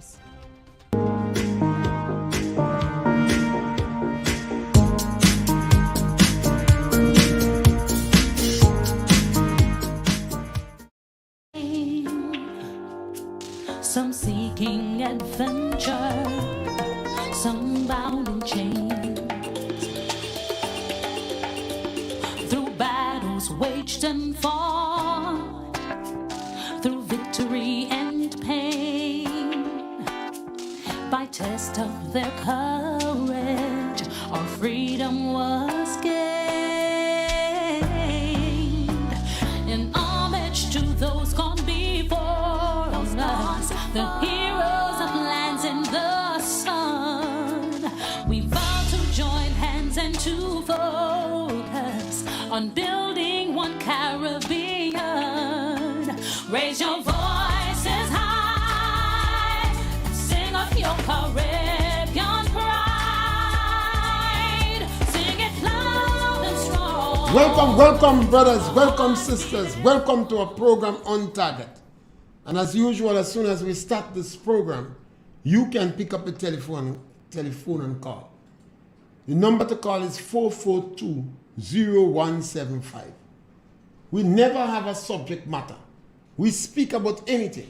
us. Some seeking adventure, some bound in chains, through battles waged and fought, through victory and pain, by test of their courage, our freedom was gained. In homage to those gone before us, the heroes of lands in the sun, we vow to join hands and to focus on building one Caribbean. Raise your voices high, sing of your Caribbean pride, sing it loud and strong. Welcome brothers, welcome sisters, welcome to our program Untitled. And as usual, as soon as we start this program, you can pick up a telephone and call. The number to call is 442-0175. We never have a subject matter. We speak about anything: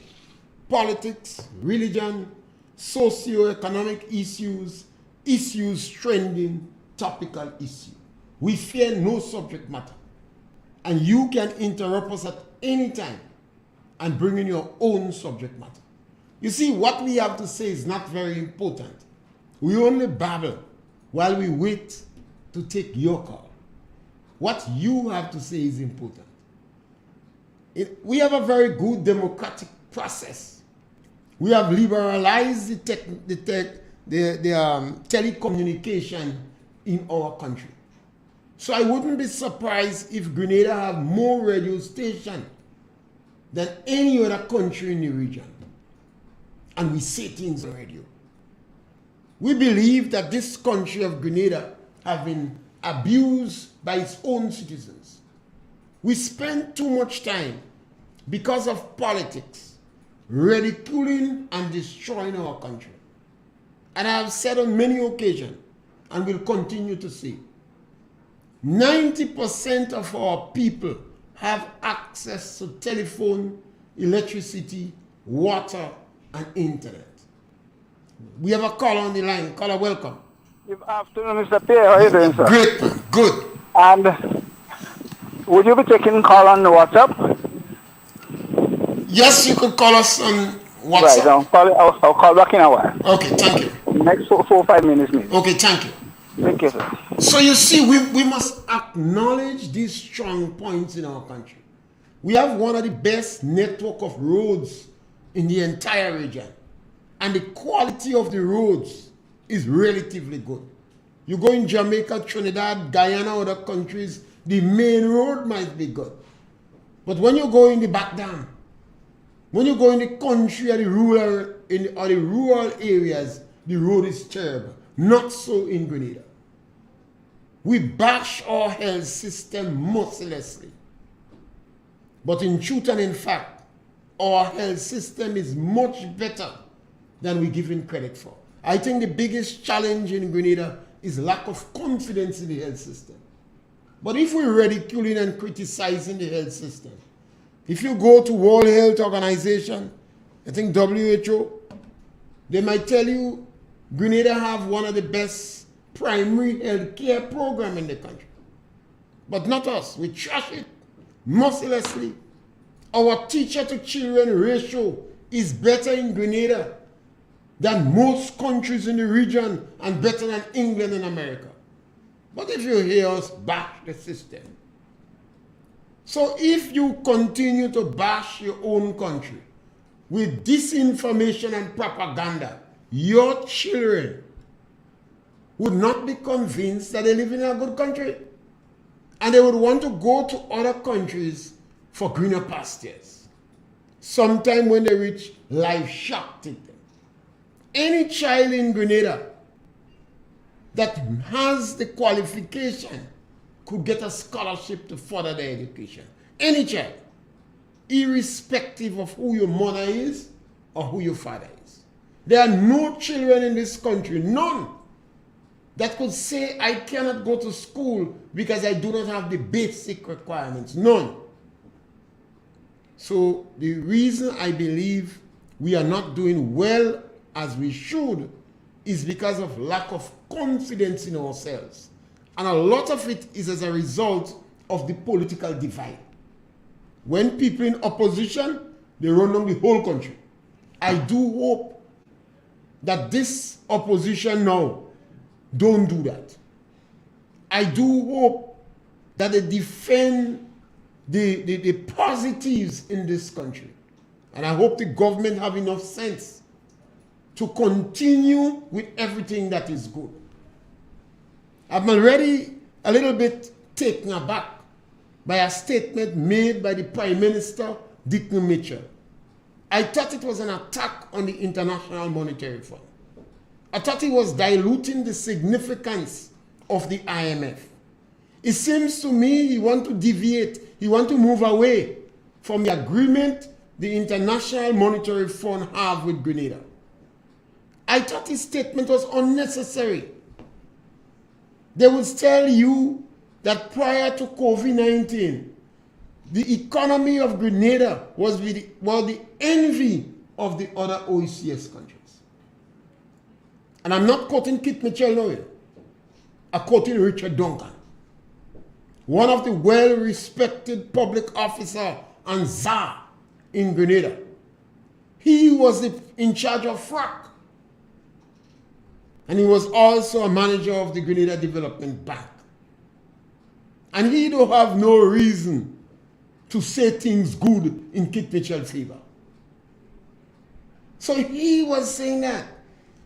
politics, religion, socio-economic issues, issues trending, topical issues. We fear no subject matter. And you can interrupt us at any time and bring in your own subject matter. You see, what we have to say is not very important. We only babble while we wait to take your call. What you have to say is important. We have a very good democratic process. We have liberalized the telecommunication in our country. So I wouldn't be surprised if Grenada have more radio stations than any other country in the region. And we say things on radio. We believe that this country of Grenada have been abused by its own citizens. We spend too much time, because of politics, ridiculing and destroying our country. And I have said on many occasions, and will continue to say, 90% of our people have access to telephone, electricity, water, and internet. We have a caller on the line. Caller, welcome. Good afternoon, Mr. Pierre. How are you doing, sir? Great, good. And would you be taking call on WhatsApp? Yes, you could call us on WhatsApp. Right, I'll call back in a while. Okay, thank you. Next 4 or 5 minutes, maybe. Okay, thank you. Thank you, sir. So you see, we must acknowledge these strong points in our country. We have one of the best network of roads in the entire region. And the quality of the roads is relatively good. You go in Jamaica, Trinidad, Guyana, other countries, the main road might be good. But when you go in the back dam, when you go in the country or the rural areas, the road is terrible. Not so in Grenada. We bash our health system mercilessly. But in truth and in fact, our health system is much better than we give it credit for. I think the biggest challenge in Grenada is lack of confidence in the health system. But if we're ridiculing and criticizing the health system, if you go to World Health Organization, I think WHO, they might tell you Grenada have one of the best primary health care program in the country. But not us. We trash it mercilessly. Our teacher to children ratio is better in Grenada than most countries in the region and better than England and America. But if you hear us bash the system, so if you continue to bash your own country with disinformation and propaganda, your children would not be convinced that they live in a good country. And they would want to go to other countries for greener pastures. Sometime when they reach, life shock take them. Any child in Grenada that has the qualification could get a scholarship to further their education. Any child, irrespective of who your mother is or who your father is. There are no children in this country, none, that could say, I cannot go to school because I do not have the basic requirements. None. So the reason I believe we are not doing well as we should is because of lack of confidence in ourselves. And a lot of it is as a result of the political divide. When people in opposition, they run down the whole country. I do hope that this opposition now don't do that. I do hope that they defend the positives in this country. And I hope the government have enough sense to continue with everything that is good. I'm already a little bit taken aback by a statement made by the Prime Minister, Dick Mitchell. I thought it was an attack on the International Monetary Fund. I thought he was diluting the significance of the IMF. It seems to me he wants to deviate, he wants to move away from the agreement the International Monetary Fund have with Grenada. I thought his statement was unnecessary. They will tell you that prior to COVID-19, the economy of Grenada was the envy of the other OECS countries. And I'm not quoting Kit Mitchell now. I'm quoting Richard Duncan, one of the well-respected public officer and czar in Grenada. He was in charge of FRAC. And he was also a manager of the Grenada Development Bank. And he don't have no reason to say things good in Kit Mitchell's favor. So he was saying that.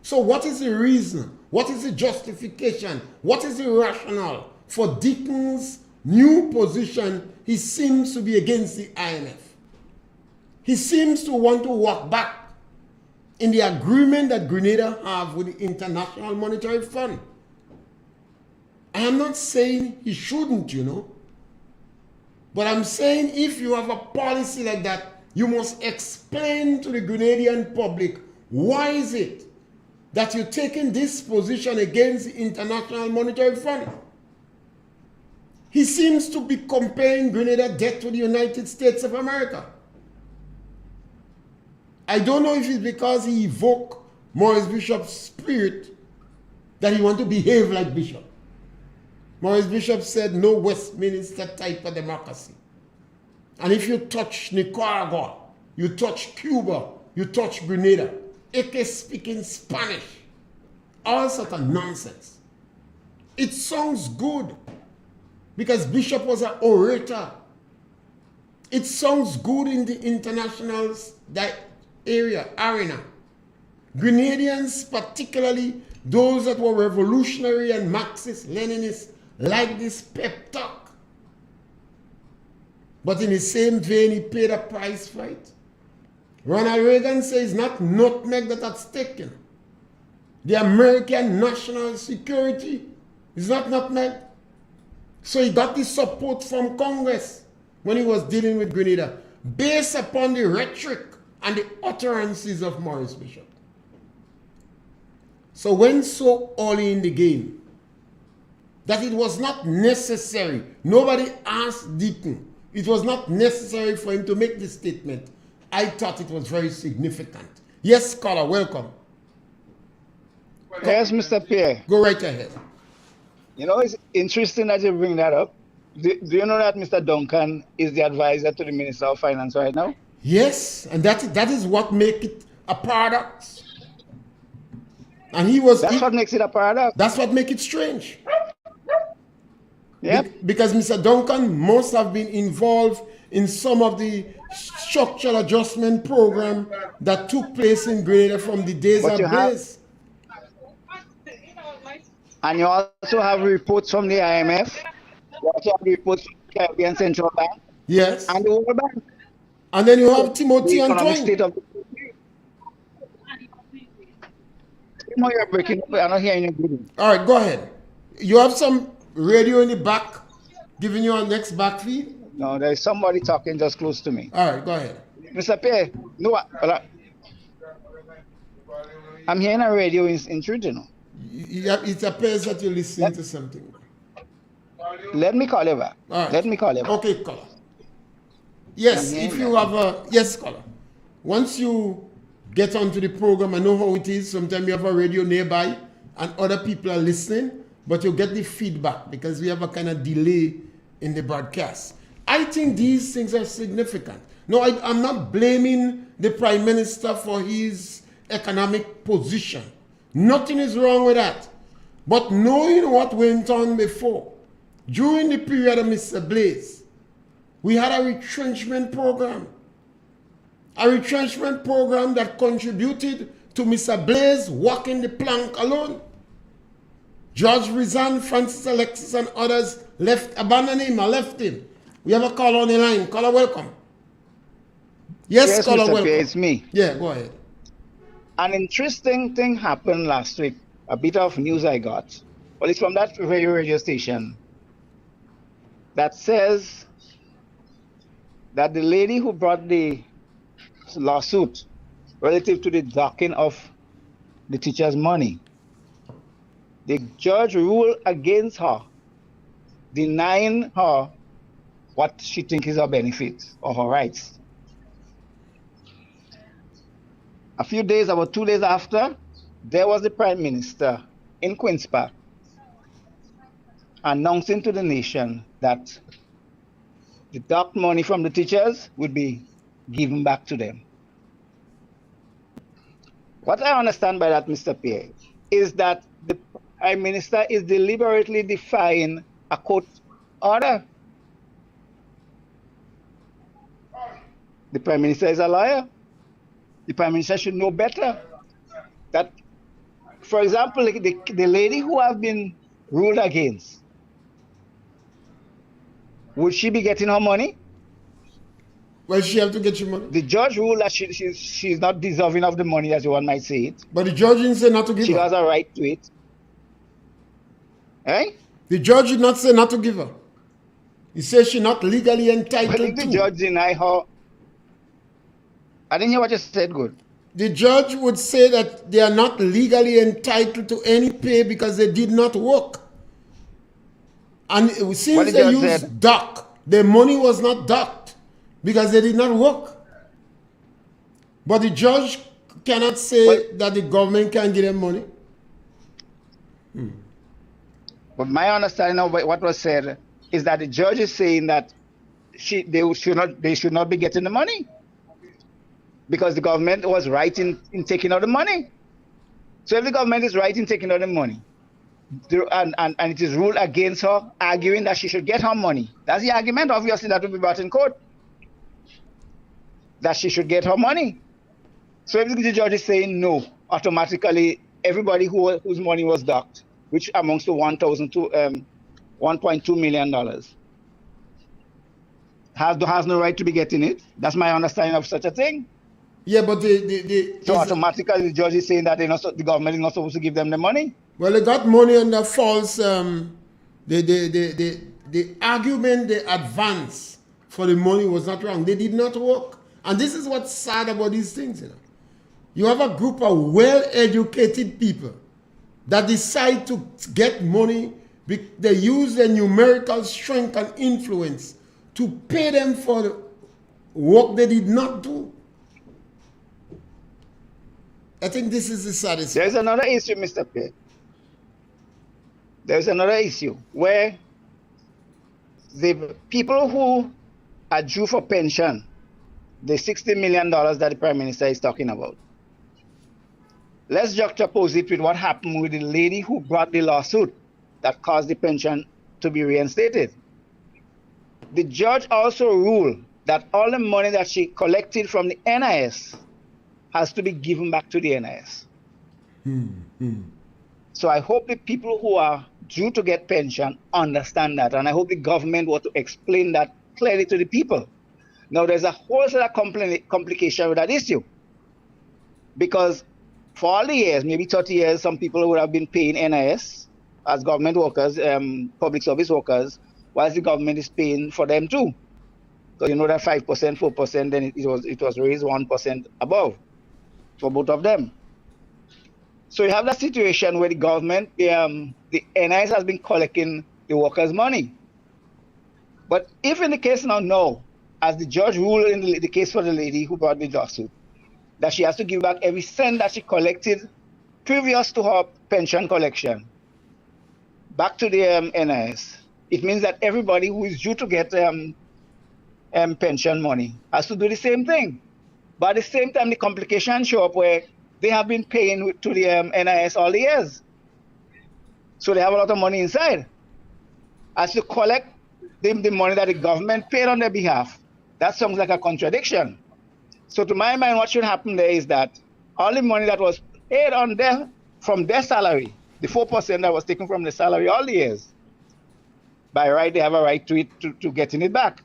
So what is the reason? What is the justification? What is the rationale for Dickens' new position? He seems to be against the IMF. He seems to want to walk back in the agreement that Grenada have with the International Monetary Fund. I am not saying he shouldn't, but I'm saying if you have a policy like that, you must explain to the Grenadian public why is it that you're taking this position against the International Monetary Fund. He seems to be comparing Grenada debt to the United States of America. I don't know if it's because he evoked Maurice Bishop's spirit that he wants to behave like Bishop. Maurice Bishop said no Westminster type of democracy. And if you touch Nicaragua, you touch Cuba, you touch Grenada, AK speaking Spanish, all sort of nonsense. It sounds good because Bishop was an orator. It sounds good in the international arena. Grenadians, particularly those that were revolutionary and Marxist, Leninist, like this pep talk. But in the same vein, he paid a price for it. Ronald Reagan says not nutmeg that at stake. The American national security is not nutmeg. So he got the support from Congress when he was dealing with Grenada, based upon the rhetoric and the utterances of Maurice Bishop. So when so early in the game that it was not necessary, nobody asked Deacon, it was not necessary for him to make this statement, I thought it was very significant. Yes, caller, welcome. Yes, Mr. Pierre. Go right ahead. It's interesting that you bring that up. Do you know that Mr. Duncan is the advisor to the Minister of Finance right now? Yes, and that is what makes it a paradox. And that's what makes it a paradox. That's what makes it strange. Yep. Because Mr. Duncan must have been involved in some of the structural adjustment program that took place in Grenada from the days of days. And you also have reports from the IMF. You also have reports from the Caribbean Central Bank. Yes. And the World Bank. And then you have Timothy and Twine. No, you're breaking up. I'm not hearing you good. All right, go ahead. You have some radio in the back giving you a next back feed? No, there's somebody talking just close to me. All right, go ahead. Mr. Pierre, no, I'm hearing a radio intrude, you know. It appears that you're listening to something. Let me call you back. All right. Let me call you back. Okay, caller. Yes, if you have a... Yes, caller. Once you get onto the program, I know how it is. Sometimes you have a radio nearby and other people are listening, but you get the feedback because we have a kind of delay in the broadcast. I think these things are significant. No, I'm not blaming the Prime Minister for his economic position. Nothing is wrong with that. But knowing what went on before, during the period of Mr. Blaze, we had a retrenchment program. A retrenchment program that contributed to Mr. Blaze walking the plank alone. George Rizan, Francis Alexis, and others abandoned him or left him. We have a call on the line. Caller, welcome. Yes, caller, Mr. welcome. Pierre, it's me. Yeah, go ahead. An interesting thing happened last week. A bit of news I got. Well, it's from that very radio station that says that the lady who brought the lawsuit relative to the docking of the teacher's money, the judge ruled against her, denying her what she thinks is her benefit or her rights. A few days, about 2 days after, there was the Prime Minister in Queen's Park announcing to the nation that the docked money from the teachers would be given back to them. What I understand by that, Mr. Pierre, is that the Prime Minister is deliberately defying a court order. The Prime Minister is a lawyer. The Prime Minister should know better. That, for example, the lady who has been ruled against, would she be getting her money? Well, she have to get your money. The judge ruled that she's not deserving of the money, as one might say it. But the judge didn't say not to give her. She has a right to it. Eh? The judge did not say not to give her. He says she's not legally entitled But if to. the judge deny her, I didn't hear what you said, good. The judge would say that they are not legally entitled to any pay because they did not work. And since they used dock, their money was not docked because they did not work. But the judge cannot say that the government can give them money. But my understanding of what was said is that the judge is saying that they should not be getting the money because the government was right in taking out the money. So if the government is right in taking out the money, and it is ruled against her, arguing that she should get her money, that's the argument, obviously, that will be brought in court, that she should get her money. So if the judge is saying no, automatically everybody whose money was docked, which amounts to $1.2 million, has no right to be getting it. That's my understanding of such a thing. Yeah, but so automatically the judge is saying that the government is not supposed to give them the money. Well, they got money under false. The argument they advanced for the money was not wrong. They did not work, and this is what's sad about these things. You have a group of well-educated people that decide to get money. They use their numerical strength and influence to pay them for the work they did not do. I think this is the saddest. There's another issue, Mr. Pierre. There's another issue where the people who are due for pension, the $60 million that the Prime Minister is talking about, let's juxtapose it with what happened with the lady who brought the lawsuit that caused the pension to be reinstated. The judge also ruled that all the money that she collected from the NIS has to be given back to the NIS. So I hope the people who are due to get pension understand that, and I hope the government will to explain that clearly to the people. Now, there's a whole set of complication with that issue, because for all the years, maybe 30 years, some people would have been paying NIS as government workers, public service workers, whilst the government is paying for them too. So you know that 5%, 4%, then it was raised 1% above for both of them. So you have that situation where the government, the NIS has been collecting the workers' money. But if in the case now, as the judge ruled in the case for the lady who brought the lawsuit, that she has to give back every cent that she collected previous to her pension collection back to the NIS, it means that everybody who is due to get pension money has to do the same thing. But at the same time, the complications show up where they have been paying to the NIS all the years. So they have a lot of money inside. As to collect the money that the government paid on their behalf, that sounds like a contradiction. So to my mind, what should happen there is that all the money that was paid on from their salary, the 4% that was taken from the salary all the years, by right, they have a right to it, to getting it back.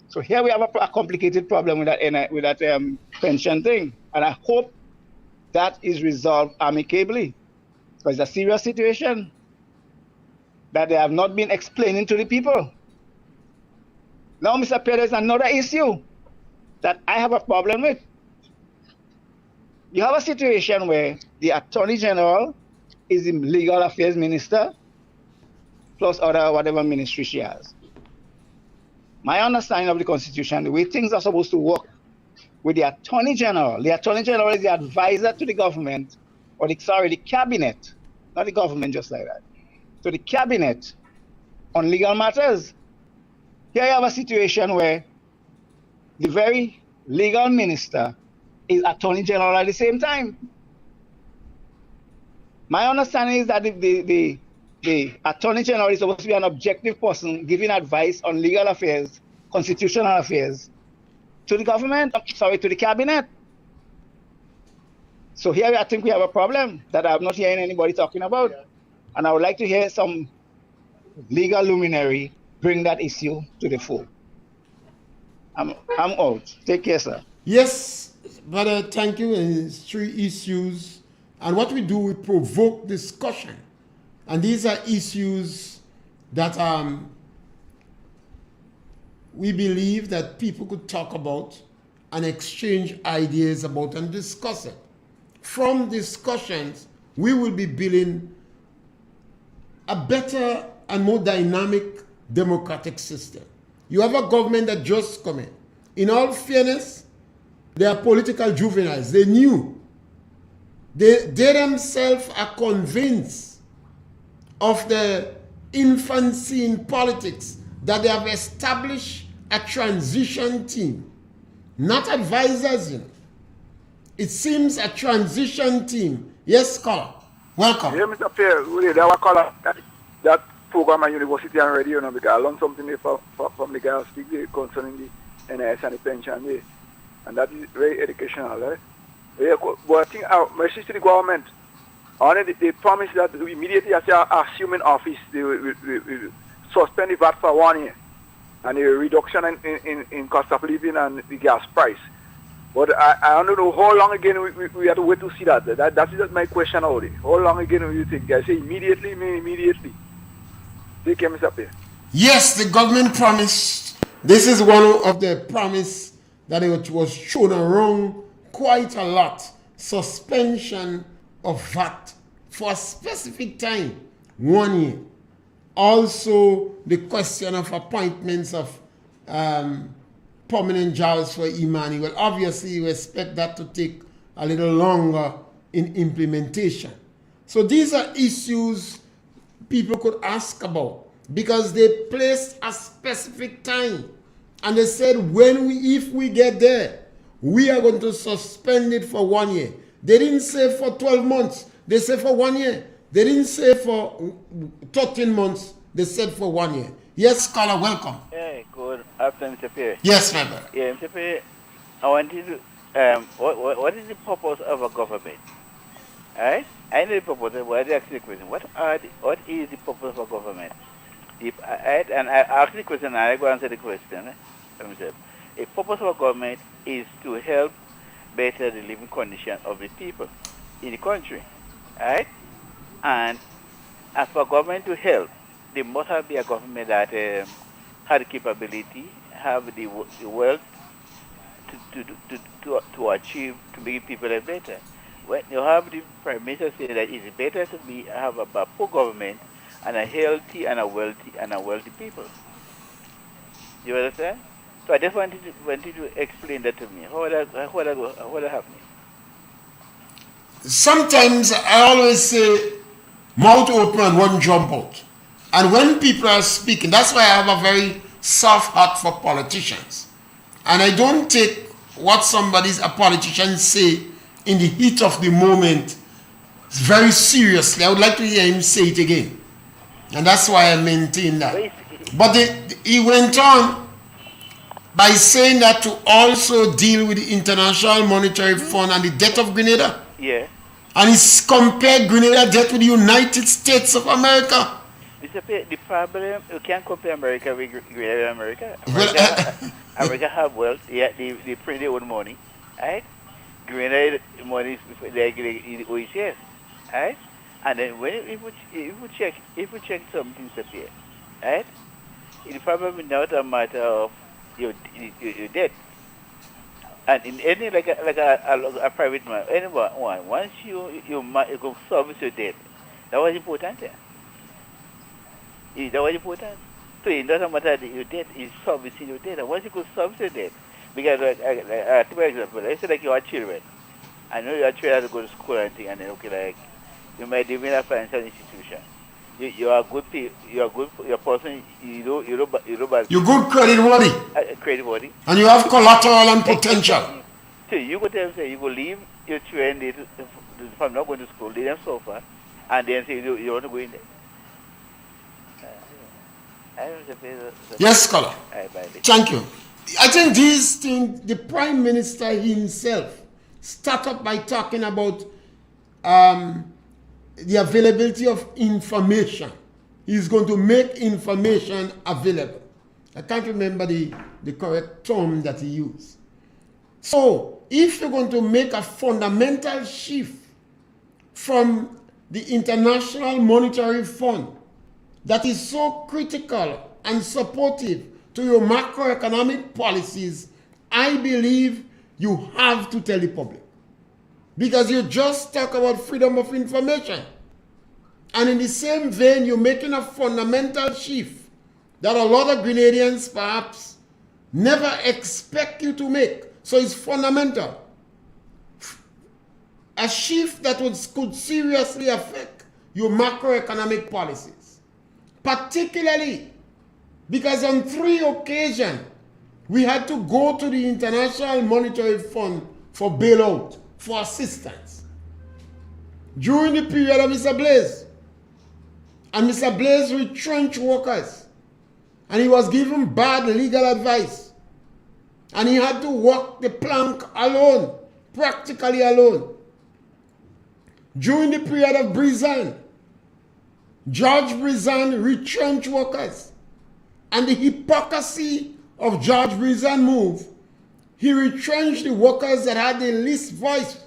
So here we have a complicated problem with that pension thing. And I hope that is resolved amicably. Because it's a serious situation that they have not been explaining to the people. Now, Mr. Pierre, there's another issue that I have a problem with. You have a situation where the Attorney General is the Legal Affairs Minister, plus other whatever ministry she has. My understanding of the Constitution, the way things are supposed to work with the Attorney General is the advisor to the government, or the cabinet, not the government just like that, to the cabinet on legal matters. Here you have a situation where the very legal minister is Attorney General at the same time. My understanding is that the Attorney General is supposed to be an objective person giving advice on legal affairs, constitutional affairs, to the government, to the cabinet. So here I think we have a problem that I'm not hearing anybody talking about. And I would like to hear some legal luminary bring that issue to the fore. I'm out. Take care, sir. Yes, brother, thank you. And it's 3 issues. And what we do, we provoke discussion. And these are issues that we believe that people could talk about and exchange ideas about and discuss it. From discussions, we will be building a better and more dynamic democratic system. You have a government that just come in. In all fairness, they are political juveniles. They knew. They themselves are convinced of the infancy in politics that they have established a transition team, not advisors. It seems a transition team. Yes, scholar. Welcome. Yeah, Mr. Pierre, really, that was called that program at university and radio, because I learned something there from the guy who speak there concerning the NIS and the pension there. And that is very educational. Eh? Yeah, but I think our message to the government, they promised that immediately as they are assuming office, they will suspend the VAT for 1 year and a reduction in cost of living and the gas price. But I don't know how long again we have to wait to see that. That is my question already. How long again will you think? I say immediately, mean immediately. Take care, Mr. Pierre. Yes, the government promised. This is one of the promise that it was shown around quite a lot. Suspension of VAT for a specific time, 1 year. Also, the question of appointments of permanent jobs for Emmanuel. Obviously, you expect that to take a little longer in implementation. So these are issues people could ask about because they placed a specific time and they said if we get there, we are going to suspend it for 1 year. They didn't say for 12 months. They said for 1 year. They didn't say for 13 months. They said for 1 year. Yes, scholar, welcome. Yeah, good afternoon, Mr. Pierre. Yes, my brother. Yeah, Mr. Pierre, I wanted to, what is the purpose of a government? Alright? I know the purpose, but I ask the question. What is the purpose of a government? And I ask the question, and I go answer the question. The purpose of a government is to help better the living condition of the people in the country. Alright? And as for government to help, there must be a government that has the capability, have the wealth to achieve, to make people better. when you have the Prime Minister saying that it's better to have a poor government and a healthy and a wealthy people. You understand? So I just wanted to explain that to me. How that happening? Sometimes I always say, mouth open and one jump out. And when people are speaking, that's why I have a very soft heart for politicians. And I don't take what a politician say in the heat of the moment very seriously. I would like to hear him say it again. And that's why I maintain that. But he went on by saying that to also deal with the International Monetary Fund and the debt of Grenada. Yeah. And he's compared Grenada debt with the United States of America. Mr. Pierre, the problem, you can't compare America with Grenada and America. America have wealth, they print their own money, right? Grenada money is like the OECS, right? And then if we check something, Mr. Pierre, right? The problem is not a matter of your debt. And in any like a private man, anyone, once you go service your debt, that was important there. That was important. So it doesn't matter that your debt is servicing your debt. And once you go service your debt, because for example, let's say like you are children. I know your children have to go to school and thing, and then like you might live in a financial institution. You are good. You are good. You're a person. You know. You're good credit worthy. Credit worthy. And you have collateral and potential. So you go tell them, say you go leave your children. If I'm not going to school, leave them suffer, and then say you want to go in there. Yes, scholar. Thank you. I think these things, the Prime Minister himself started by talking about the availability of information. He's going to make information available. I can't remember the correct term that he used. So, if you're going to make a fundamental shift from the International Monetary Fund that is so critical and supportive to your macroeconomic policies, I believe you have to tell the public. Because you just talk about freedom of information. And in the same vein, you're making a fundamental shift that a lot of Grenadians perhaps never expect you to make. So it's fundamental. A shift that could seriously affect your macroeconomic policies. Particularly because on 3 occasions, we had to go to the International Monetary Fund for bailout, for assistance. During the period of Mr. Blaise, and Mr. Blaise retrenched workers, and he was given bad legal advice, and he had to walk the plank alone, practically alone. During the period of Brizan, George Brizan retrenched workers, and the hypocrisy of George Brizan move, he retrenched the workers that had the least voice,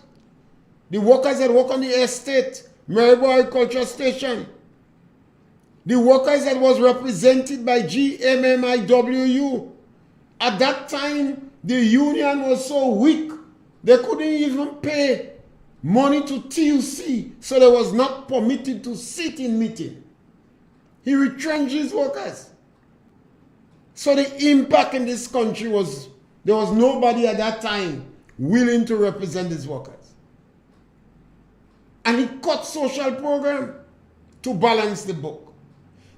the workers that work on the estate, Maribor Agriculture Station, the workers that was represented by GMMIWU. At that time, the union was so weak, they couldn't even pay money to TUC, so they was not permitted to sit in meeting. He retrenched his workers. So the impact in this country was, there was nobody at that time willing to represent his workers. And he cut social program to balance the book.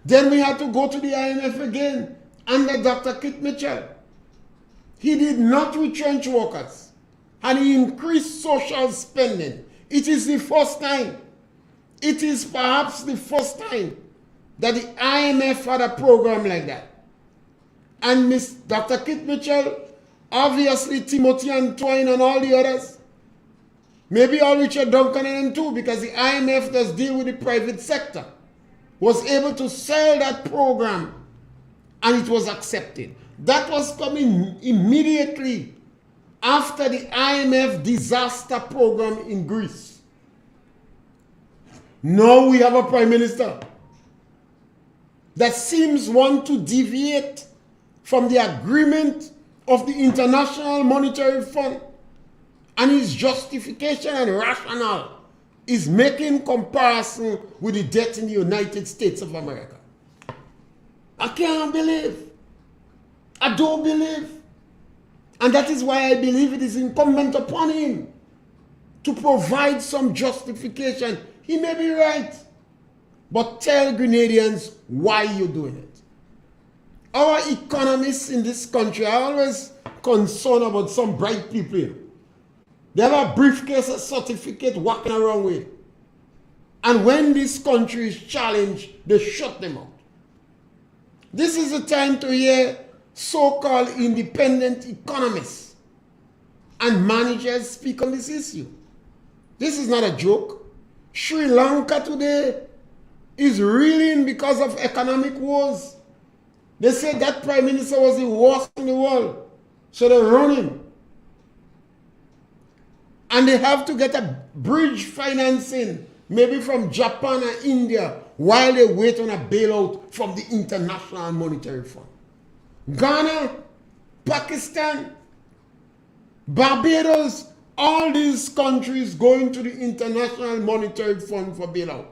Then we had to go to the IMF again under Dr. Kit Mitchell. He did not retrench workers, and he increased social spending. It is the first time, it is perhaps the first time that the IMF had a program like that. And Dr. Kit Mitchell, obviously Timothy Antoine and all the others, maybe all Richard Duncan and them too, because the IMF does deal with the private sector, was able to sell that program, and it was accepted. That was coming immediately after the IMF disaster program in Greece. Now we have a prime minister that seems want to deviate from the agreement of the International Monetary Fund And his justification and rationale is making comparison with the debt in the United States of America. I can't believe. I don't believe. And that is why I believe it is incumbent upon him to provide some justification. He may be right, but tell Grenadians why you're doing it. Our economists in this country are always concerned about some bright people here. They have a briefcase, a certificate walking around with. And when this country is challenged, they shut them out. This is the time to hear so-called independent economists and managers speak on this issue. This is not a joke. Sri Lanka today is reeling because of economic wars. They say that prime minister was the worst in the world, so they run him. And they have to get a bridge financing, maybe from Japan and India, while they wait on a bailout from the International Monetary Fund. Ghana, Pakistan, Barbados, all these countries going to the International Monetary Fund for bailout.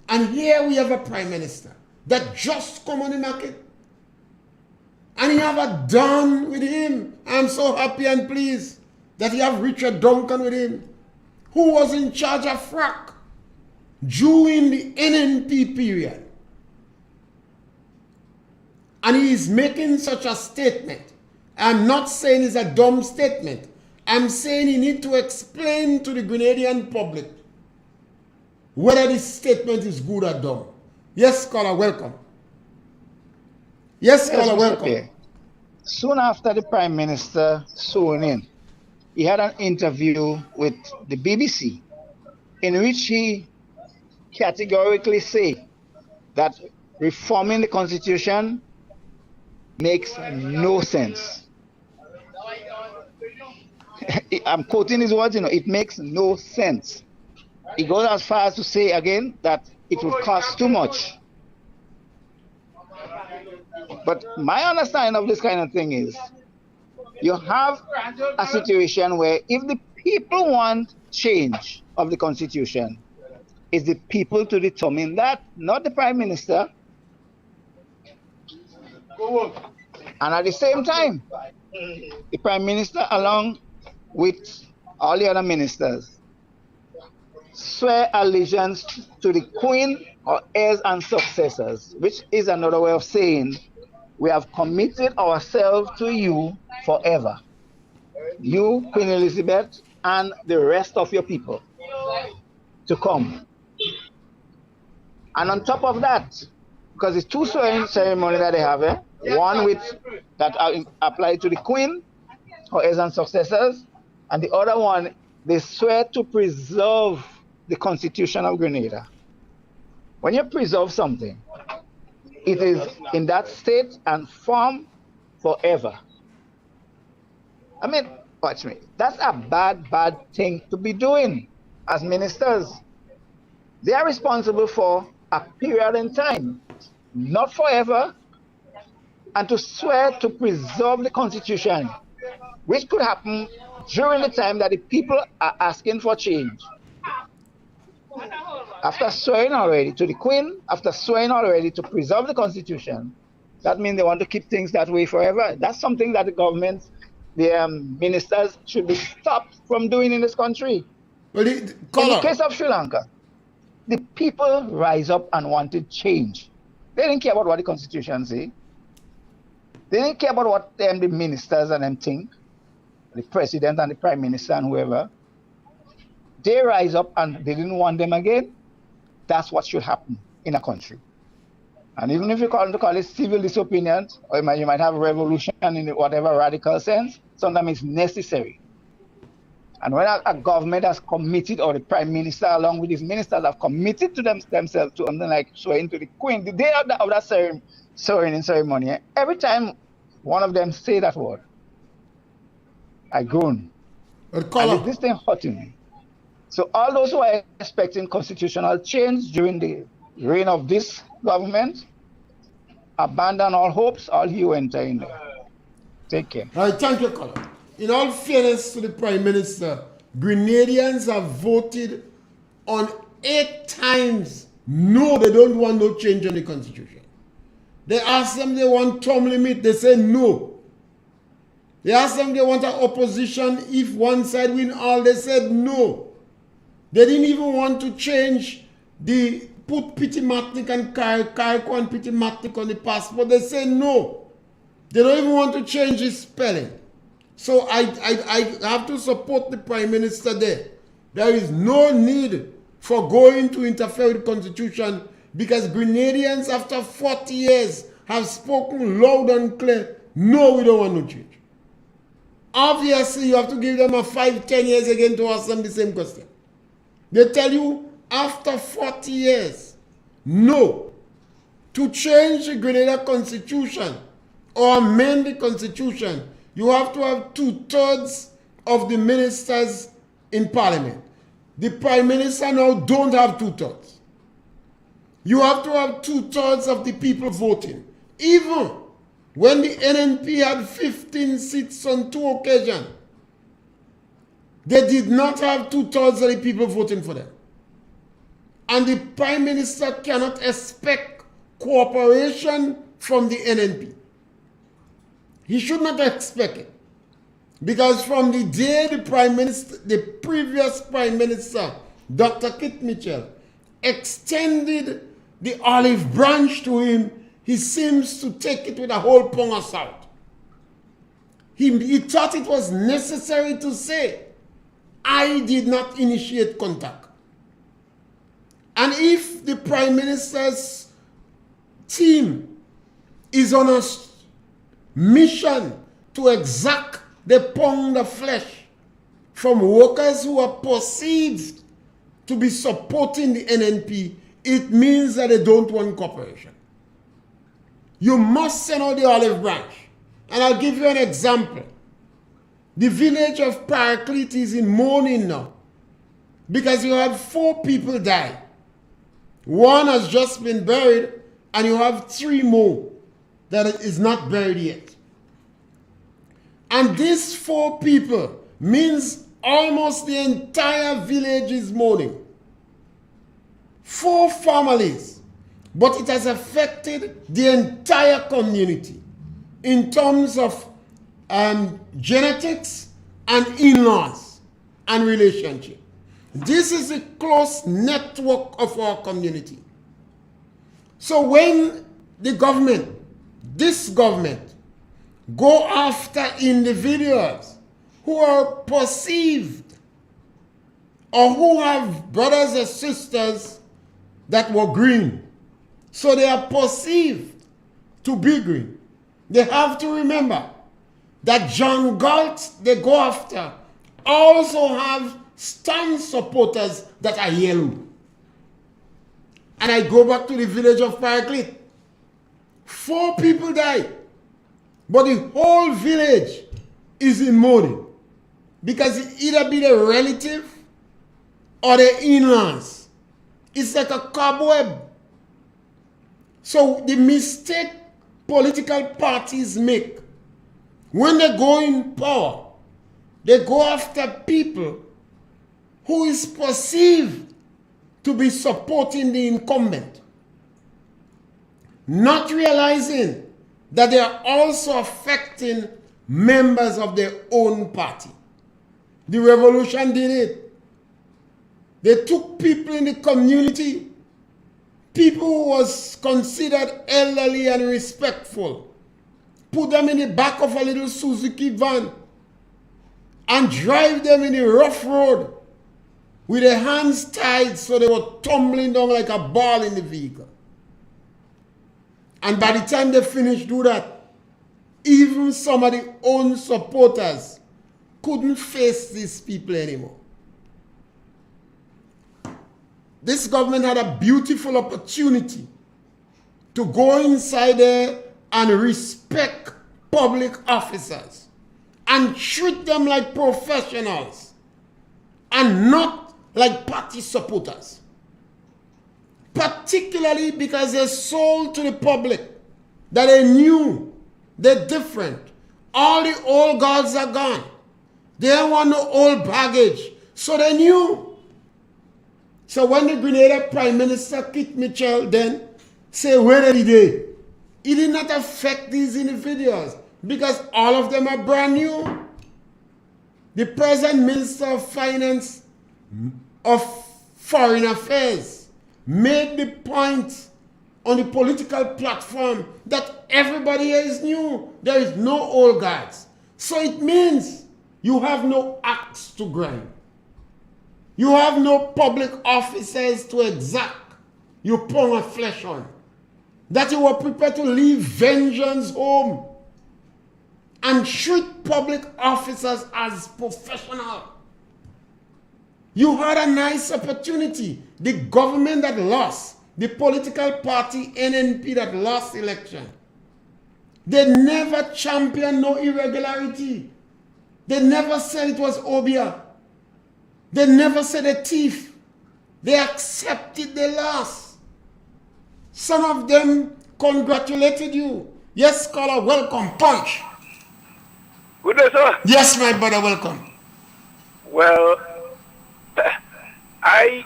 And here we have a prime minister that just come on the market. And he have a Don with him. I'm so happy and pleased that he have Richard Duncan with him, who was in charge of FRAC during the NNP period. And he is making such a statement. I'm not saying it's a dumb statement. I'm saying he need to explain to the Grenadian public whether this statement is good or dumb. Yes, caller, welcome. Yes, caller, welcome. Okay. Soon after the Prime Minister sworn in, he had an interview with the BBC in which he categorically said that reforming the Constitution makes no sense. I'm quoting his words, it makes no sense. He goes as far as to say again that it would cost too much. But my understanding of this kind of thing is, you have a situation where if the people want change of the Constitution, it's the people to determine that, not the Prime Minister. And at the same time, the Prime Minister, along with all the other ministers, swear allegiance to the Queen or heirs and successors, which is another way of saying we have committed ourselves to you forever. You, Queen Elizabeth, and the rest of your people to come. And on top of that, because it's two swearing ceremonies that they have, one with that are applied to the Queen or heirs and successors, and the other one, they swear to preserve the Constitution of Grenada. When you preserve something, it is in that state and form forever. I mean, watch me. That's a bad thing to be doing as ministers. They are responsible for a period in time, not forever, and to swear to preserve the Constitution, which could happen during the time that the people are asking for change. After swearing already to the Queen, after swearing already to preserve the Constitution, that means they want to keep things that way forever. That's something that the government, the ministers should be stopped from doing in this country. Well, in the case of Sri Lanka, the people rise up and wanted change. They didn't care about what the Constitution say. They didn't care about what the ministers and them think, the president and the prime minister and whoever. They rise up and they didn't want them again. That's what should happen in a country. And even if you call it civil disobedience, or you might have a revolution in whatever radical sense, sometimes it's necessary. And when a government has committed, or the prime minister along with his ministers have committed to themselves to something like swearing to the Queen, the day of that swearing ceremony, every time one of them say that word, I groan. And this thing hurting me. So all those who are expecting constitutional change during the reign of this government, abandon all hopes, all you enter in there. Take care. All right, thank you, caller. in all fairness to the Prime Minister, Grenadians have voted on 8 times no, they don't want no change in the Constitution. They ask them they want term limit, they say no. They ask them they want an opposition if one side win all, they said no. They didn't even want to change the put Pity Matnik and Kaiko and Pity Matnik on the passport. They say no. They don't even want to change the spelling. So I have to support the Prime Minister there. There is no need for going to interfere with the Constitution because Grenadians after 40 years have spoken loud and clear, no, we don't want no change. Obviously, you have to give them a 5-10 years again to ask them the same question. They tell you after 40 years, no. To change the Grenada Constitution or amend the Constitution, you have to have 2/3 of the ministers in Parliament. The Prime Minister now don't have 2/3. You have to have 2/3 of the people voting. Even when the NNP had 15 seats on 2 occasions, they did not have 2/3 of the people voting for them. And the Prime Minister cannot expect cooperation from the NNP. He should not expect it. Because from the day the previous Prime Minister, Dr. Kit Mitchell, extended the olive branch to him, he seems to take it with a whole pound of salt. He thought it was necessary to say, I did not initiate contact. And if the Prime Minister's team is on a mission to exact the pound of flesh from workers who are perceived to be supporting the NNP, it means that they don't want cooperation. You must send out the olive branch. And I'll give you an example. The village of Paraclete is in mourning now because you have 4 people die. 1 has just been buried and you have 3 more that is not buried yet. And these 4 people means almost the entire village is mourning. 4 families, but it has affected the entire community in terms of genetics and in-laws and relationship. This is a close network of our community. So when the government, this government, go after individuals who are perceived or who have brothers and sisters that were green, so they are perceived to be green, they have to remember that John Galt they go after also have stand supporters that are yellow. And I go back to the village of Paraclete. 4 people died, but the whole village is in mourning because it either be the relative or the in-laws. It's like a cobweb. So the mistake political parties make when they go in power, they go after people who is perceived to be supporting the incumbent, not realizing that they are also affecting members of their own party. The revolution did it. They took people in the community, people who was considered elderly and respectful, put them in the back of a little Suzuki van and drive them in the rough road with their hands tied so they were tumbling down like a ball in the vehicle. And by the time they finished do that, even some of the own supporters couldn't face these people anymore. This government had a beautiful opportunity to go inside there and respect public officers and treat them like professionals and not like party supporters. Particularly because they sold to the public that they knew they're different. All the old guards are gone. They don't want no old baggage. So they knew. So when the Grenada Prime Minister Kit Mitchell then say, where are they? It did not affect these individuals because all of them are brand new. The present Minister of Finance of Foreign Affairs made the point on the political platform that everybody here is new. There is no old guards. So it means you have no axe to grind. You have no public officers to exact your pound of flesh on. That you were prepared to leave vengeance home and treat public officers as professional. You had a nice opportunity. The government that lost, the political party NNP that lost election, they never championed no irregularity. They never said it was Obia. They never said a thief. They accepted the loss. Some of them congratulated you. Yes, scholar, welcome. Punch. Good day, sir. Yes, my brother, welcome. Well, I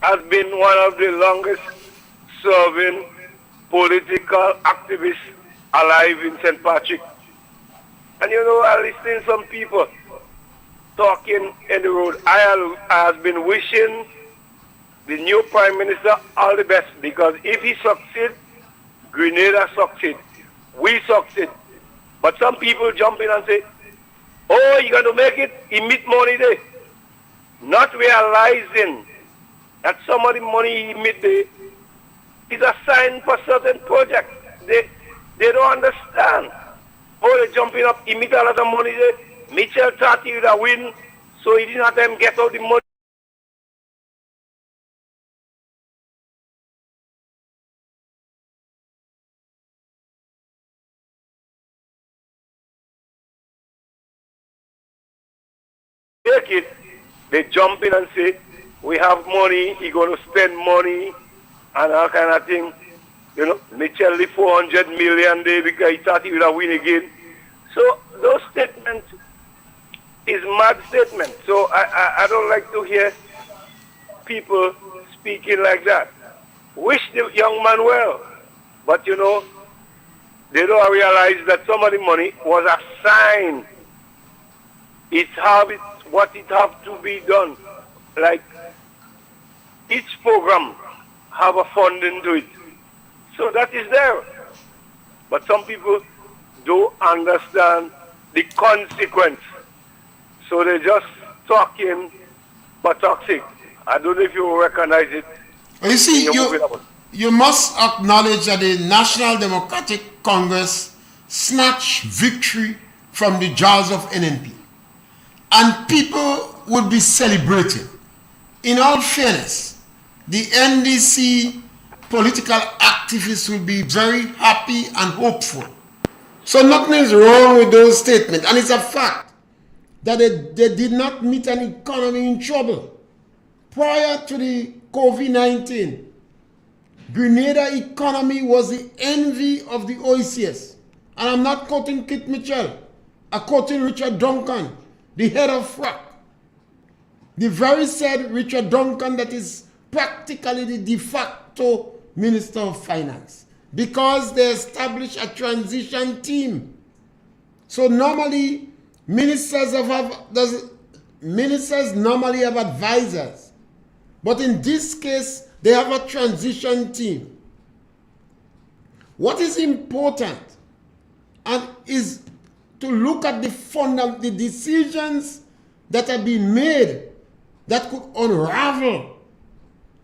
have been one of the longest serving political activists alive in St. Patrick. And you know, I listen to some people talking in the road. I have been wishing the new Prime Minister all the best, because if he succeeds, Grenada succeeds. We succeed. But some people jump in and say, oh, you're going to make it, emit money there. Not realizing that some of the money he emit there is assigned for certain projects. They don't understand. Oh, they jumping up, emit a lot of money there. Mitchell thought he would have win, so he didn't have them get out the money. Take it, they jump in and say, we have money, he's going to spend money, and all kind of thing. You know, Mitchell the 400 million there because he thought he would have win again. So those statements is mad statement. So I don't like to hear people speaking like that. Wish the young man well, but you know, they don't realize that some of the money was assigned. It's how what it have to be done. Like each program have a funding to it. So that is there. But some people don't understand the consequence. So they're just talking but toxic. I don't know if you recognize it. You see, you must acknowledge that the National Democratic Congress snatched victory from the jaws of NNP. And people would be celebrating. In all fairness, the NDC political activists will be very happy and hopeful. So nothing is wrong with those statements. And it's a fact that they did not meet an economy in trouble. Prior to the COVID-19, Grenada economy was the envy of the OECS. And I'm not quoting Kit Mitchell. I'm quoting Richard Duncan, the head of FRAC. The very said Richard Duncan that is practically the de facto Minister of Finance, because they established a transition team. So normally, ministers normally have advisors. But in this case, they have a transition team. What is important and is to look at the decisions that have been made that could unravel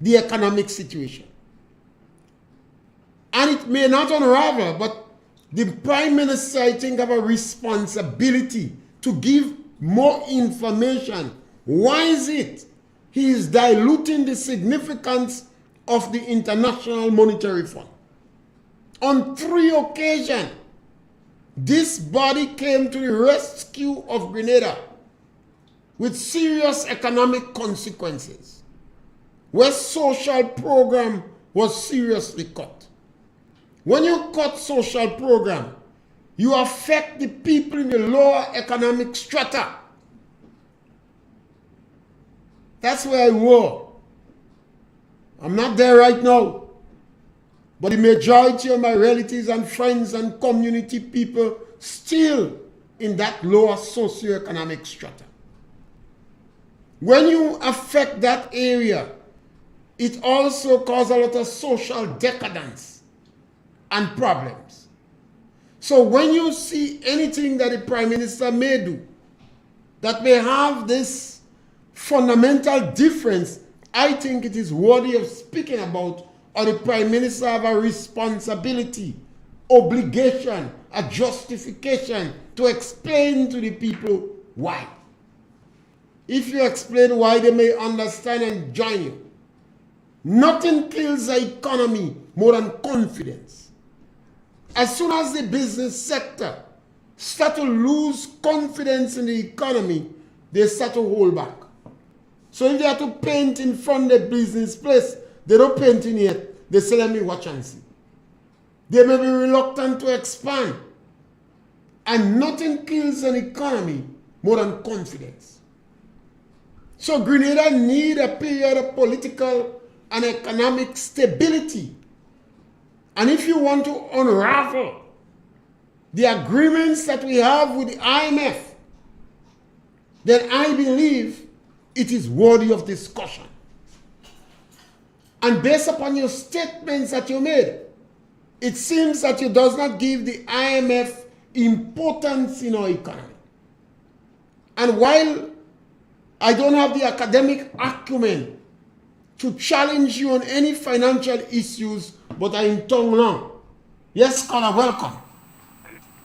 the economic situation. And it may not unravel, but the Prime Minister, I think, have a responsibility to give more information. Why is it he is diluting the significance of the International Monetary Fund? On 3 occasions, this body came to the rescue of Grenada with serious economic consequences, where social program was seriously cut. When you cut social program, you affect the people in the lower economic strata. That's where I were. I'm not there right now. But the majority of my relatives and friends and community people still in that lower socioeconomic strata. When you affect that area, it also causes a lot of social decadence and problems. So when you see anything that the Prime Minister may do that may have this fundamental difference, I think it is worthy of speaking about, or the Prime Minister have a responsibility, obligation, a justification to explain to the people why. If you explain why, they may understand and join you. Nothing kills the economy more than confidence. As soon as the business sector start to lose confidence in the economy, they start to hold back. So if they have to paint in front of the business place, they don't paint in yet. They say, let me watch and see. They may be reluctant to expand. And nothing kills an economy more than confidence. So Grenada need a period of political and economic stability. And if you want to unravel the agreements that we have with the IMF, then I believe it is worthy of discussion. And based upon your statements that you made, it seems that you does not give the IMF importance in our economy. And while I don't have the academic acumen to challenge you on any financial issues, but I am tongue long. Yes, scholar, welcome.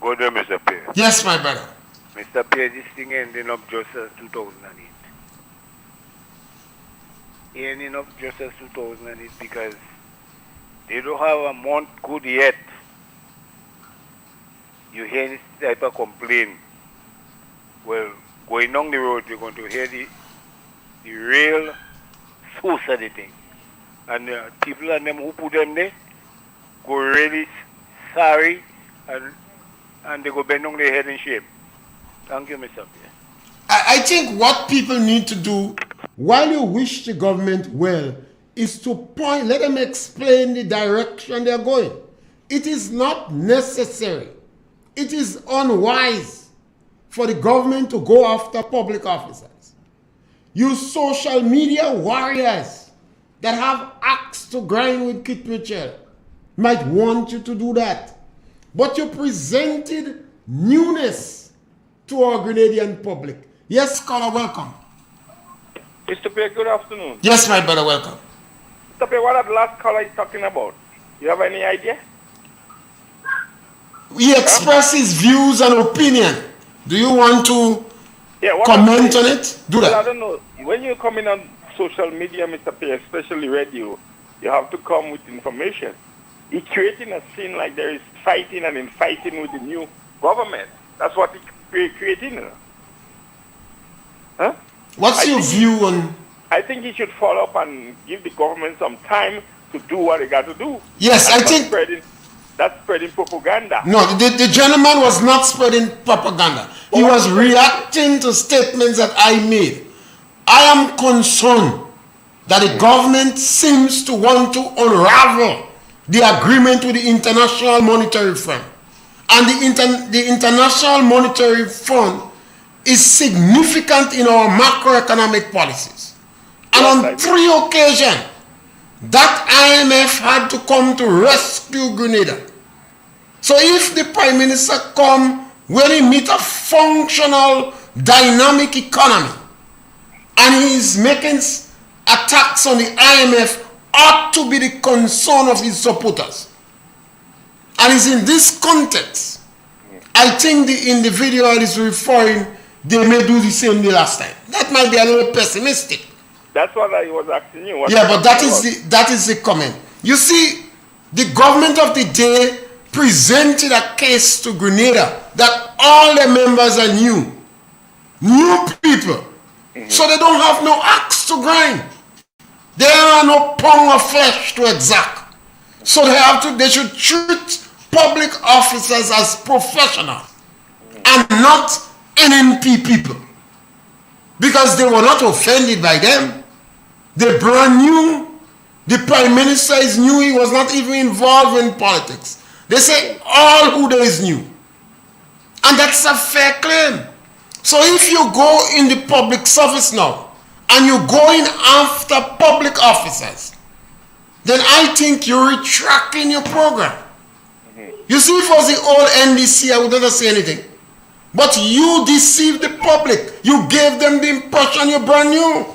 Go there, Mr. Pierre. Yes, my brother. Mr. Pierre, this thing ending up just as 2008. Ending up just as 2008 because they don't have a month good yet. You hear this type of complaint. Well, going down the road, you're going to hear the real source of the thing. And people and them who put them there go really sorry and they go bend on their head in shame. Thank you, Mr. Pierre. I think what people need to do, while you wish the government well, is to point, let them explain the direction they are going. It is not necessary. It is unwise for the government to go after public officers. You social media warriors that have axe to grind with Kit Mitchell might want you to do that. But you presented newness to our Grenadian public. Yes, scholar, welcome. Mr. Pierre, good afternoon. Yes, my brother, welcome. Mr. Pierre, what that last caller is talking about? You have any idea? He expressed his views and opinion. Do you want to comment on it? Do that. Well, I don't know. When you come in on social media, Mr. Pierre, especially radio, you have to come with information. He's creating a scene like there is fighting and infighting with the new government. That's what he's creating. Huh? What's your view on... I think he should follow up and give the government some time to do what they got to do. Yes, I think... That's spreading propaganda. No, the gentleman was not spreading propaganda. He was reacting to statements that I made. I am concerned that the government seems to want to unravel the agreement with the International Monetary Fund. And the International Monetary Fund is significant in our macroeconomic policies. And on 3 occasions, that IMF had to come to rescue Grenada. So if the Prime Minister come when he meet a functional, dynamic economy, and he's making attacks on the IMF, ought to be the concern of his supporters. And it's in this context, I think the individual is referring, they may do the same the last time. That might be a little pessimistic. That's what I was asking you. Yeah, but that is the comment. You see, the government of the day presented a case to Grenada that all the members are new people. So they don't have no axe to grind. There are no pound of flesh to exact. So they should treat public officers as professionals and not NNP people, because they were not offended by them. They brand new. The Prime Minister is new. He was not even involved in politics. They say all who there is new. And that's a fair claim. So if you go in the public service now and you're going after public officers, then I think you're retracting your program. You see, if it was the old NDC, I would never say anything. But you deceived the public. You gave them the impression you're brand new.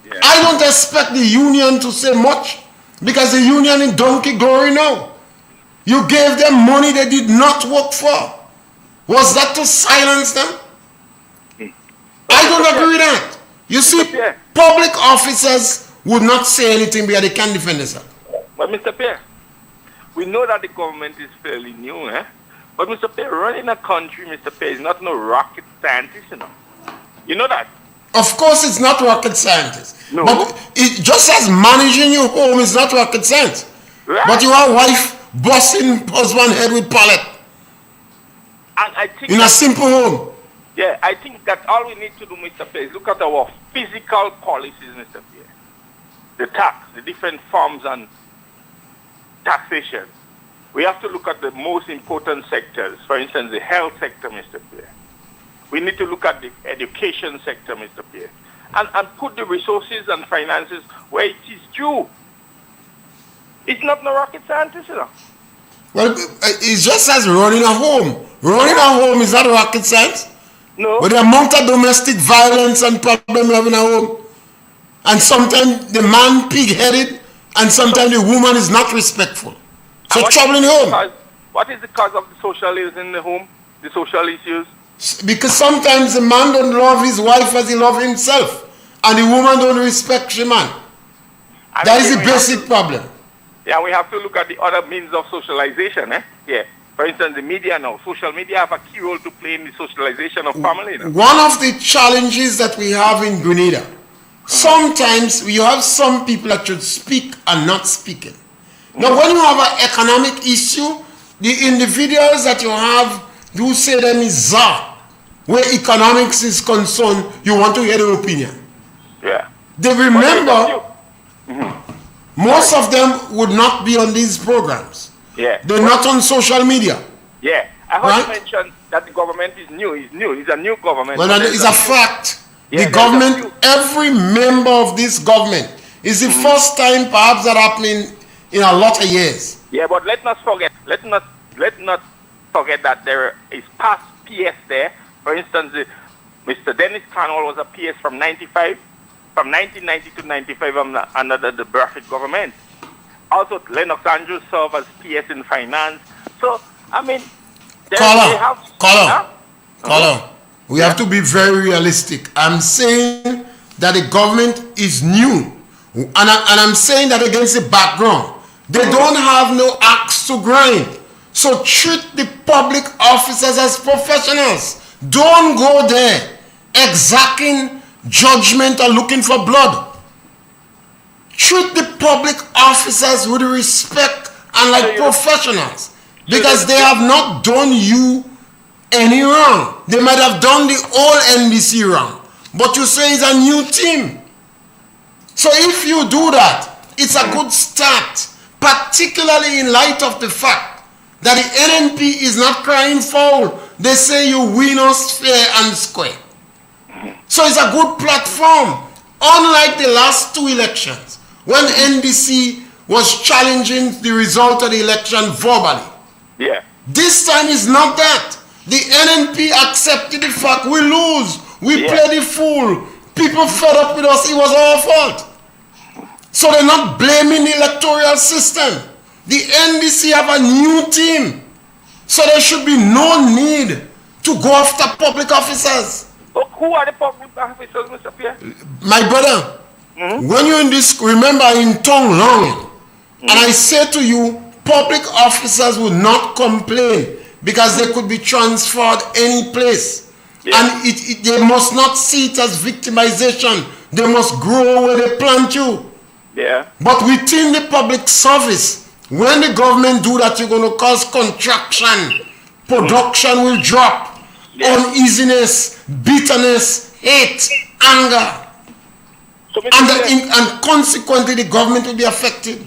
Yeah. I don't expect the union to say much, because the union in donkey glory now. You gave them money they did not work for. Was that to silence them? I don't agree with that. You see, public officers would not say anything because they can't defend themselves. But Mr. Pierre, we know that the government is fairly new, eh? But Mr. Pierre, running a country, Mr. Pierre, is not no rocket scientist, you know. You know that? Of course it's not rocket scientist. No. But it just as managing your home is not rocket science. Right. But your wife busting husband's head with pallet. And I think in a simple home. Yeah, I think that all we need to do, Mr. Pierre, is look at our physical policies, Mr. Pierre. The tax, the different forms and taxation. We have to look at the most important sectors. For instance, the health sector, Mr. Pierre. We need to look at the education sector, Mr. Pierre. And put the resources and finances where it is due. It's not no rocket scientist, you know. Well, it's just as running a home. Running a home is not rocket science. No. But the amount of domestic violence and problem we have in a home. And sometimes the man pig-headed, and sometimes the woman is not respectful. So trouble in the home. What is the cause of the social ills in the home? The social issues? Because sometimes the man don't love his wife as he loves himself. And the woman don't respect the man. That is the basic problem. Yeah, we have to look at the other means of socialization, eh? Yeah. For instance, the media now, social media have a key role to play in the socialization of family. You know? One of the challenges that we have in Grenada, sometimes you have some people that should speak and not speaking. Now, when you have an economic issue, the individuals that you have, you say them is czar. Where economics is concerned, you want to hear their opinion. Yeah. They remember, most of them would not be on these programs. Yeah. They're not on social media. Yeah. I heard you mention that the government is new. It's new. It's a new government. Well, it's a fact. Yeah, the government, every member of this government, is the first time perhaps that happening in a lot of years. Yeah, but let's not forget that there is past PS there. For instance, Mr. Dennis Cornwall was a PS from 1990 to 95 under the Burfitt government. Also, Lennox Andrews served as PS in finance. So, I mean, we have to be very realistic. I'm saying that the government is new. And I'm saying that against the background. They don't have no axe to grind. So treat the public officers as professionals. Don't go there exacting judgment or looking for blood. Treat the public officers with respect and like professionals, because they have not done you any wrong. They might have done the old NDC wrong, but you say it's a new team. So if you do that, it's a good start, particularly in light of the fact that the NNP is not crying foul. They say you win us fair and square. So it's a good platform. Unlike the last two elections, when NDC was challenging the result of the election verbally. Yeah. This time is not that. The NNP accepted the fact we lose. We play the fool. People fed up with us. It was our fault. So they're not blaming the electoral system. The NDC have a new team. So there should be no need to go after public officers. Who are the public officers, Mr. Pierre? My brother, when you're in this, remember in tongue long, and I say to you, public officers will not complain because they could be transferred any place. Yeah. And they must not see it as victimization. They must grow where they plant you. Yeah. But within the public service, When the government do that, you're going to cause contraction. Production will drop. Uneasiness, bitterness, hate, anger. So And consequently, the government will be affected.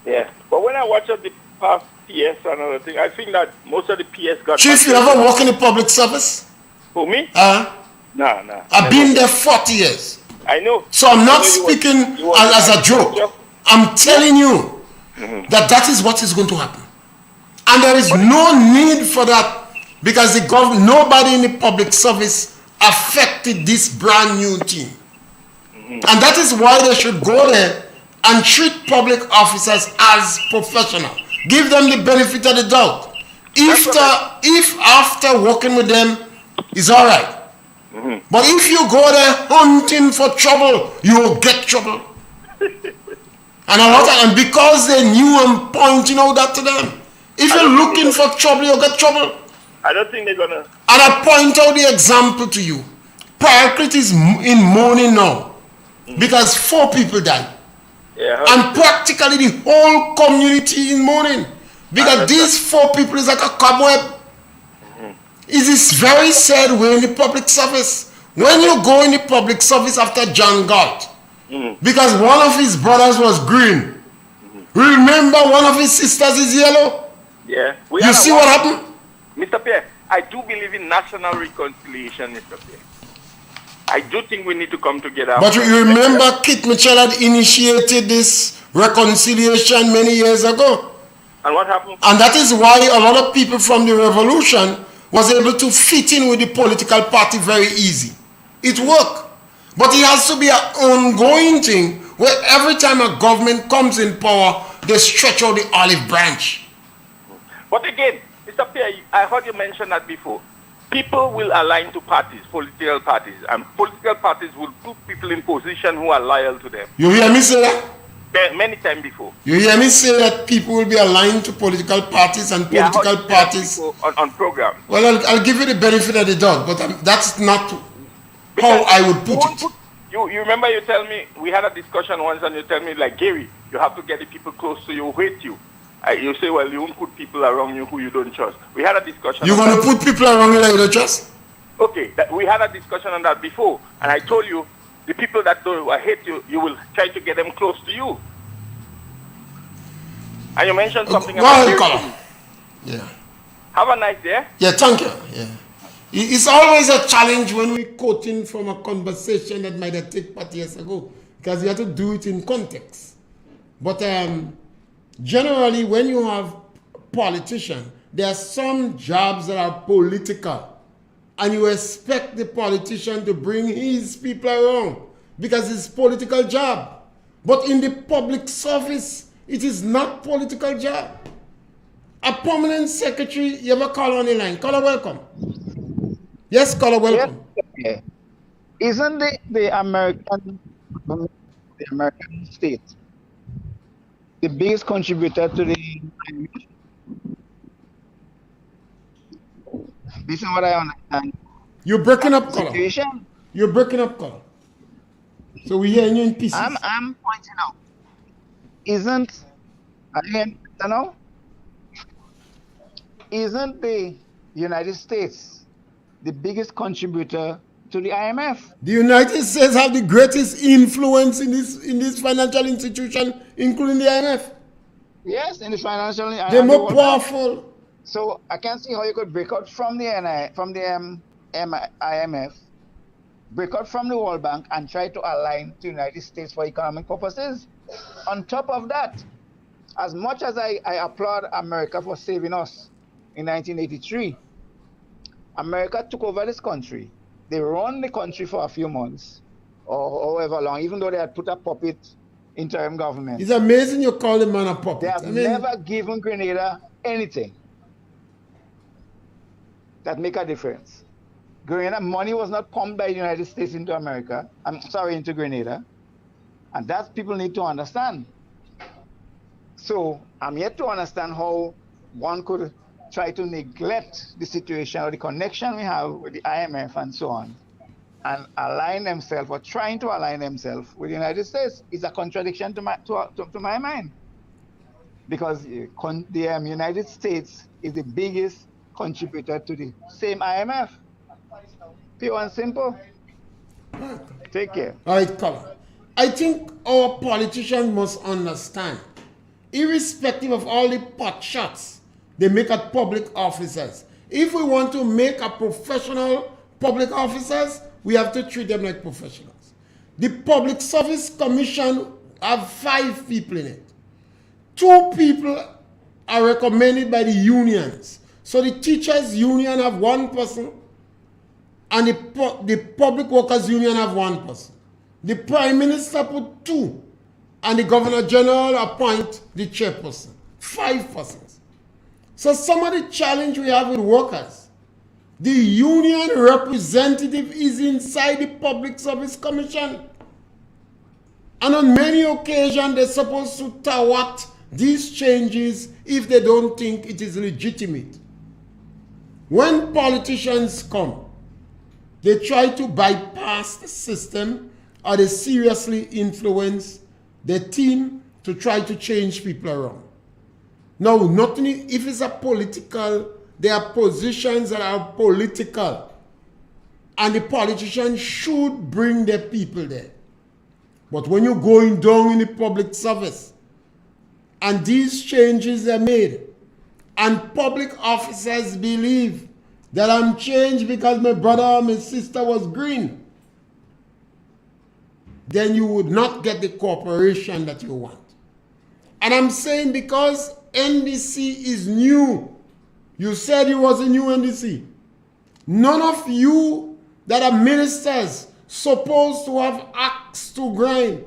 Yeah, but when I watch the past PS and other thing, I think that most of the PS got... Chief, you ever work in the public service? Who, me? No. I've been there 40 years. I know. So I'm not speaking as a joke. I'm telling you that is what is going to happen. And there is no need for that because nobody in the public service affected this brand new team. And that is why they should go there and treat public officers as professionals. Give them the benefit of the doubt. If after working with them is all right. But if you go there hunting for trouble, you will get trouble. And because they knew I'm pointing out that to them. If you're looking for trouble, you'll get trouble. I don't think they're gonna... And I point out the example to you. Priority is in mourning now. Because 4 people died. Yeah, and practically the whole community in mourning. Because these 4 people is like a cobweb. It is very sad way in the public service. When you go in the public service after John Galt, because one of his brothers was green. Remember one of his sisters is yellow? Yeah. You see what happened? Mr. Pierre, I do believe in national reconciliation, Mr. Pierre. I do think we need to come together. But you remember Kit Mitchell had initiated this reconciliation many years ago. And what happened? And that is why a lot of people from the revolution was able to fit in with the political party very easy. It worked. But it has to be an ongoing thing where every time a government comes in power, they stretch out the olive branch. But again, Mr. Pierre, I heard you mention that before. People will align to parties, political parties, and political parties will put people in position who are loyal to them. You hear me say that? Many times before. You hear me say that people will be aligned to political parties and political parties on programs. Well, I'll give you the benefit of the doubt, but that's not how I would put it. You remember you tell me, we had a discussion once and you tell me like, Gary, you have to get the people close to you who hate you. You say, well, you won't put people around you who you don't trust. We had a discussion. You're going to put people around you that you don't trust? Okay, we had a discussion on that before, and I told you, the people that hate you, you will try to get them close to you. And you mentioned something about... Yeah. Have a nice day. Yeah, thank you. Yeah. It's always a challenge when we're quoting from a conversation that might have taken 40 years ago, because you have to do it in context. But generally, when you have politicians, there are some jobs that are political, and you expect the politician to bring his people around because it's a political job. But in the public service, it is not political job. A permanent secretary, you ever call on the line? Caller, welcome. Yes, caller, welcome. Yeah. Isn't the American state the biggest contributor to the... This is what I understand. You're breaking up, caller. Situation. You're breaking up, caller. So we're hearing you in pieces. I'm pointing out. Isn't the United States the biggest contributor to the IMF? The United States have the greatest influence in this financial institution, including the IMF. Yes, in the financial. They're more powerful. So I can't see how you could break out from the IMF, break out from the World Bank, and try to align to the United States for economic purposes. On top of that, as much as I applaud America for saving us in 1983, America took over this country. They run the country for a few months or however long, even though they had put a puppet interim government. It's amazing you call the man a puppet. They have never given Grenada anything that make a difference. Grenada money was not pumped by the United States into America. Into Grenada. And that people need to understand. So I'm yet to understand how one could try to neglect the situation or the connection we have with the IMF and so on, and align themselves or trying to align themselves with the United States. Is a contradiction to my mind. because the United States is the biggest contributor to the same IMF. Pure and simple. Take care. All right, Colin. I think our politicians must understand, irrespective of all the pot shots they make at public officers, if we want to make a professional public officers, we have to treat them like professionals. The Public Service Commission have 5 people in it. 2 people are recommended by the unions. So the teachers union have 1 person, and the public workers union have 1 person. The Prime Minister put 2, and the Governor General appoint the chairperson. 5 persons. So some of the challenge we have with workers, the union representative is inside the Public Service Commission. And on many occasions, they're supposed to thwart these changes if they don't think it is legitimate. When politicians come, they try to bypass the system, or they seriously influence their team to try to change people around. Now, nothing, if it's a political, there are positions that are political, and the politicians should bring their people there. But when you're going down in the public service, and these changes are made, and public officers believe that I'm changed because my brother or my sister was green, then you would not get the cooperation that you want. And I'm saying because NDC is new. You said it was a new NDC. None of you that are ministers supposed to have axe to grind.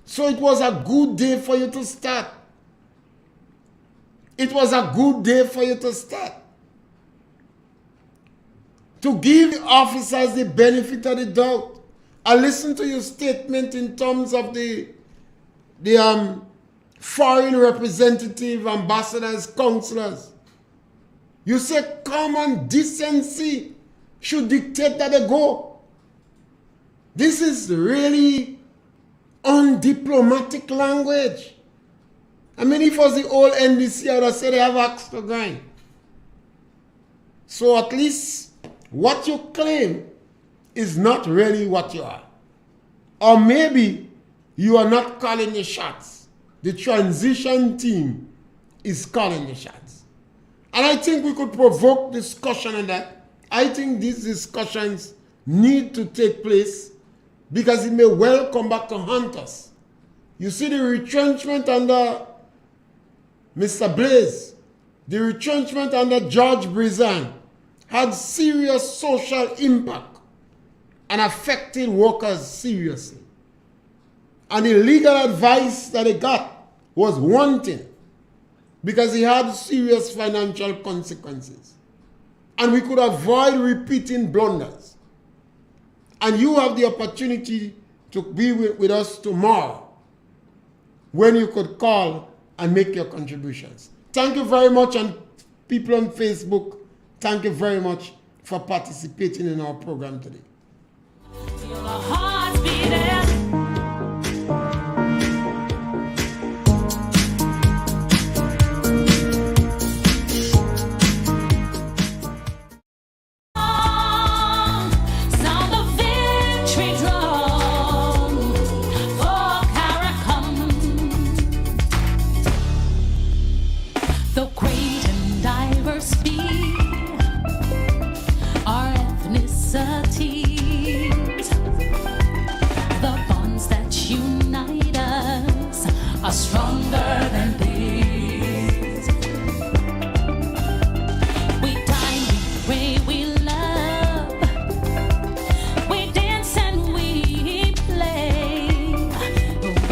So it was a good day for you to start. It was a good day for you to start. To give the officers the benefit of the doubt. I listened to your statement in terms of the foreign representative, ambassadors, consulars. You say common decency should dictate that they go. This is really undiplomatic language. I mean, if it was the old NDC, I would have said they have axe to grind. So at least what you claim is not really what you are. Or maybe you are not calling the shots. The transition team is calling the shots. And I think we could provoke discussion on that. I think these discussions need to take place because it may well come back to haunt us. You see, the retrenchment under Mr. Blaze, the retrenchment under George Brizan had serious social impact and affected workers seriously. And the legal advice that they got was wanting because it had serious financial consequences. And we could avoid repeating blunders. And you have the opportunity to be with us tomorrow when you could call and make your contributions. Thank you very much, and people on Facebook, thank you very much for participating in our program today. Strong